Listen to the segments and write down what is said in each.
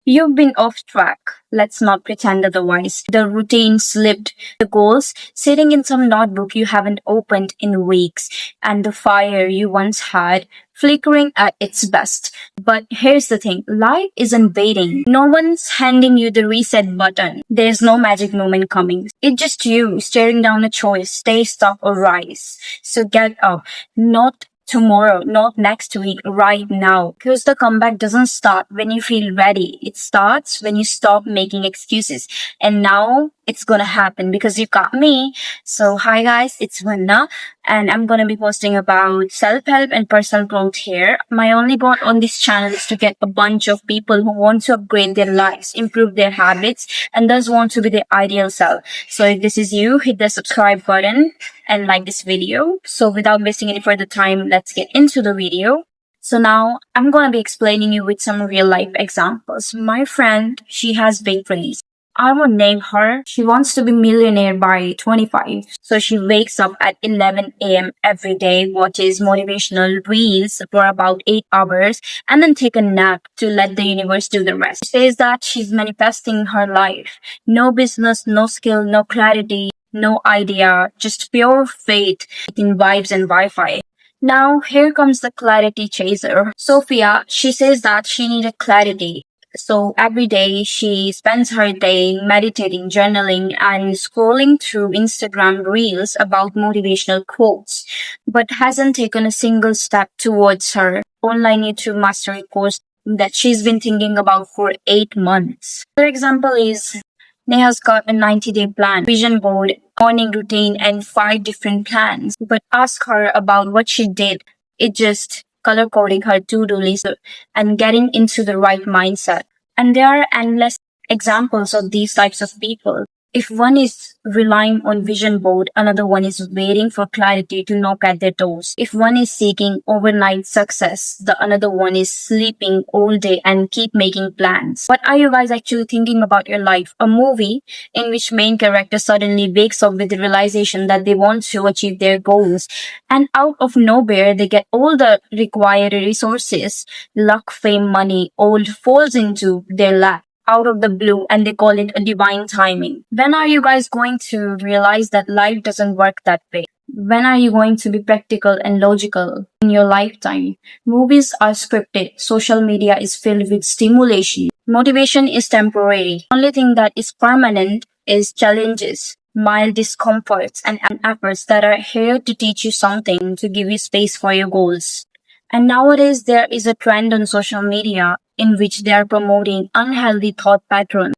You've been off track. Let's not pretend otherwise. The routine slipped, the goals sitting in some notebook you haven't opened in weeks, and the fire you once had flickering at its best. But here's the thing, life isn't waiting. No one's handing you the reset button. There's no magic moment coming. It's just you staring down a choice, stay stuck or rise. So get up, not tomorrow, not next week, right now. Because the comeback doesn't start when you feel ready. It starts when you stop making excuses. And now it's gonna happen because you got me. So hi guys, it's Vanna and I'm gonna be posting about self-help and personal growth here. My only goal on this channel is to get a bunch of people who want to upgrade their lives, improve their habits, and thus want to be their ideal self. So if this is you, hit the subscribe button and like this video. So without wasting any further time, let's get into the video. So now I'm going to be explaining you with some real life examples. My friend, she has big dreams. I won't name her. She wants to be millionaire by 25. So she wakes up at 11 a.m. every day, watches motivational reels for about 8 hours, and then take a nap to let the universe do the rest. She says that she's manifesting her life. No business, no skill, no clarity, no idea, just pure faith in vibes and Wi-Fi. Now, here comes the clarity chaser. Sophia, she says that she needed clarity. So every day she spends her day meditating, journaling, and scrolling through Instagram reels about motivational quotes, but hasn't taken a single step towards her online YouTube mastery course that she's been thinking about for 8 months. Another example is Neha's got a 90-day plan, vision board, morning routine, and 5 different plans. But ask her about what she did. It just color coding her to-do list and getting into the right mindset. And there are endless examples of these types of people. If one is relying on vision board, another one is waiting for clarity to knock at their doors. If one is seeking overnight success, the another one is sleeping all day and keep making plans. What are you guys actually thinking about your life? A movie in which main character suddenly wakes up with the realization that they want to achieve their goals, and out of nowhere they get all the required resources, luck, fame, money, all falls into their lap out of the blue, and they call it a divine timing. When are you guys going to realize that life doesn't work that way? When are you going to be practical and logical in your lifetime? Movies are scripted. Social media is filled with stimulation. Motivation is temporary. Only thing that is permanent is challenges, mild discomforts, and efforts that are here to teach you something, to give you space for your goals. And nowadays there is a trend on social media in which they are promoting unhealthy thought patterns.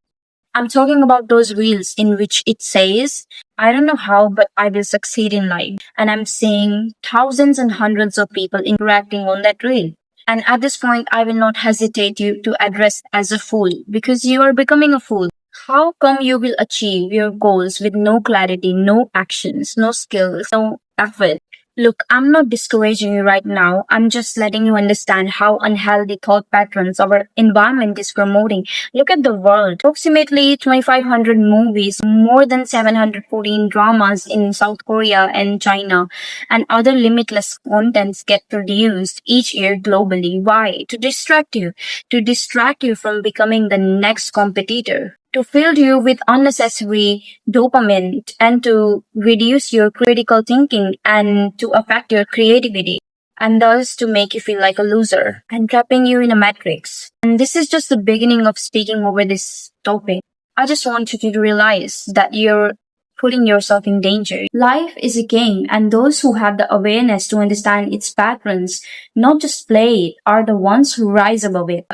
I'm talking about those reels in which it says, I don't know how, but I will succeed in life. And I'm seeing thousands and hundreds of people interacting on that reel. And at this point, I will not hesitate you to address as a fool because you are becoming a fool. How come you will achieve your goals with no clarity, no actions, no skills, no effort? Look, I'm not discouraging you right now. I'm just letting you understand how unhealthy thought patterns our environment is promoting. Look at the world. Approximately 2,500 movies, more than 714 dramas in South Korea and China, and other limitless contents get produced each year globally. Why? To distract you. To distract you from becoming the next competitor, to fill you with unnecessary dopamine, and to reduce your critical thinking and to affect your creativity, and thus to make you feel like a loser and trapping you in a matrix. And this is just the beginning of speaking over this topic. I just want you to realize that you're putting yourself in danger. Life is a game, and those who have the awareness to understand its patterns, not just play it, are the ones who rise above it.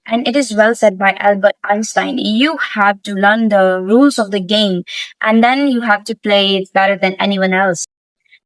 And it is well said by Albert Einstein, you have to learn the rules of the game and then you have to play it better than anyone else.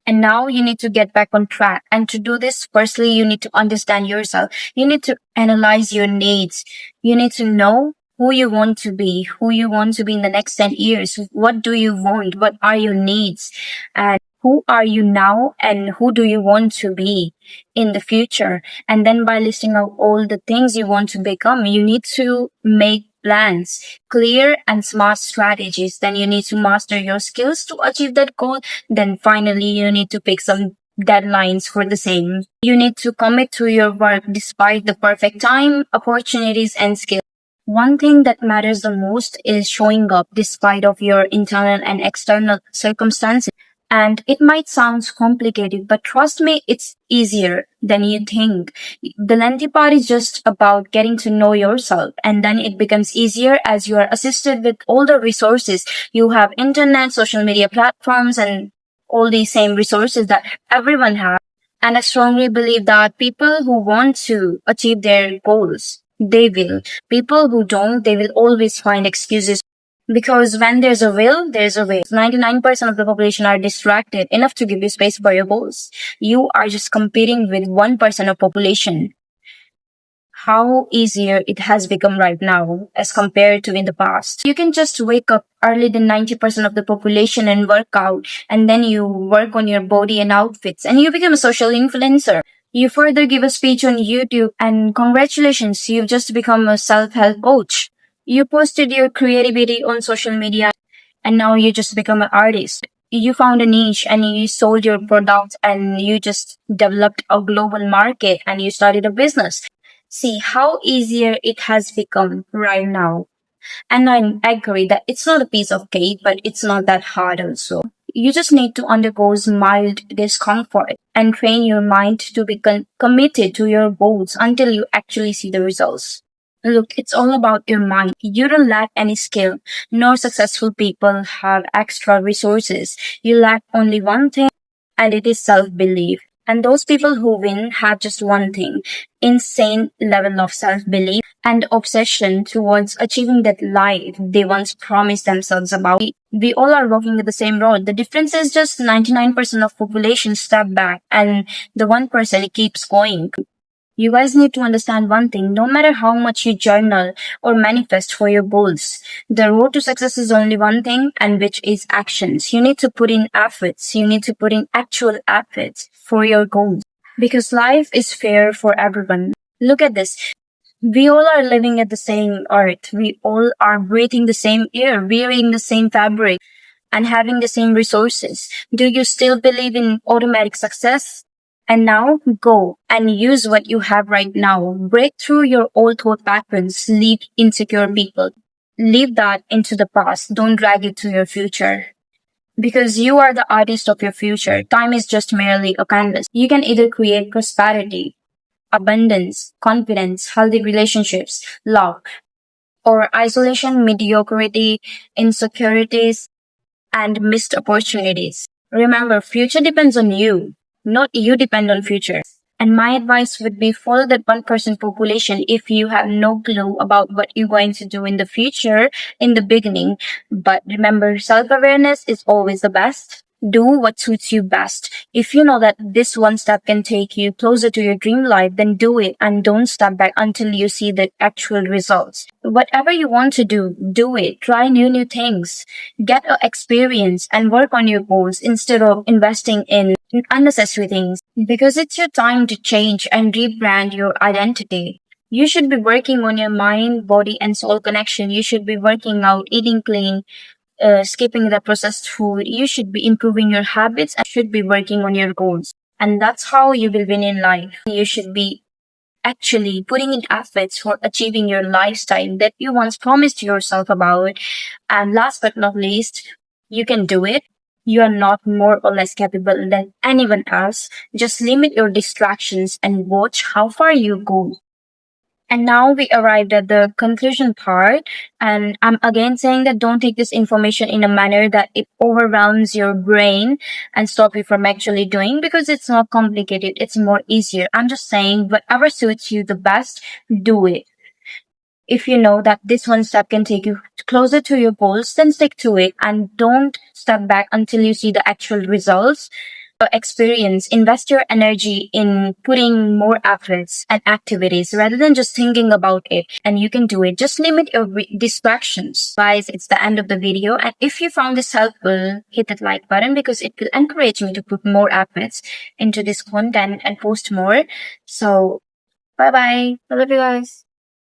And now you need to get back on track. And to do this, firstly, you need to understand yourself. You need to analyze your needs. You need to know who you want to be, in the next 10 years. What do you want? What are your needs? And who are you now and who do you want to be in the future? And then by listing out all the things you want to become, you need to make plans, clear and smart strategies. Then you need to master your skills to achieve that goal. Then finally, you need to pick some deadlines for the same. You need to commit to your work despite the perfect time, opportunities, and skills. One thing that matters the most is showing up despite of your internal and external circumstances. And it might sound complicated, but trust me, it's easier than you think. The lengthy part is just about getting to know yourself, and then it becomes easier as you are assisted with all the resources. You have internet, social media platforms, and all these same resources that everyone has. And I strongly believe that people who want to achieve their goals, they will. People who don't, they will always find excuses, because when there's a will, there's a way. 99% of the population are distracted enough to give you space for your goals. You are just competing with 1% of population. How easier it has become right now as compared to in the past. You can just wake up early than 90% of the population and work out, and then you work on your body and outfits, and you become a social influencer. You further give a speech on YouTube, and congratulations, you've just become a self-help coach. You posted your creativity on social media, and now you just become an artist. You found a niche and you sold your product, and you just developed a global market, and you started a business. See how easier it has become right now. And I agree that it's not a piece of cake, but it's not that hard also. You just need to undergo mild discomfort and train your mind to be committed to your goals until you actually see the results. Look, it's all about your mind. You don't lack any skill, nor successful people have extra resources. You lack only one thing, and it is self-belief. And those people who win have just one thing: insane level of self-belief and obsession towards achieving that life they once promised themselves about. We all are walking at the same road. The difference is just 99% of population step back and the 1% keeps going. You guys need to understand one thing: no matter how much you journal or manifest for your goals, the road to success is only one thing, and which is actions. You need to put in efforts. You need to put in actual efforts for your goals. Because life is fair for everyone. Look at this. We all are living at the same earth. We all are breathing the same air, wearing the same fabric, and having the same resources. Do you still believe in automatic success? And now go and use what you have right now. Break through your old thought patterns. Leave insecure people. Leave that into the past. Don't drag it to your future. Because you are the artist of your future. Time is just merely a canvas. You can either create prosperity, abundance, confidence, healthy relationships, love, or isolation, mediocrity, insecurities, and missed opportunities. Remember, future depends on you, not you depend on future. And my advice would be follow that 1% population if you have no clue about what you're going to do in the future in the beginning. But remember, self-awareness is always the best. Do what suits you best. If you know that this one step can take you closer to your dream life, then do it and don't step back until you see the actual results. Whatever you want to do it. Try new things. Get a experience and work on your goals instead of investing in unnecessary things. Because it's your time to change and rebrand your identity. You should be working on your mind, body, and soul connection. You should be working out, eating clean, skipping the processed food. You should be improving your habits and should be working on your goals. And that's how you will win in life. You should be actually putting in efforts for achieving your lifestyle that you once promised yourself about. And last but not least, you can do it. You are not more or less capable than anyone else. Just limit your distractions and watch how far you go. And now we arrived at the conclusion part. And I'm again saying that don't take this information in a manner that it overwhelms your brain and stop you from actually doing, because it's not complicated. It's more easier. I'm just saying whatever suits you the best, do it. If you know that this one step can take you closer to your goals, then stick to it and don't step back until you see the actual results. Experience, invest your energy in putting more efforts and activities rather than just thinking about it, and you can do it. Just limit your distractions. Guys, it's the end of the video, and if you found this helpful, hit that like button because it will encourage me to put more efforts into this content and post more. So bye bye. I love you guys.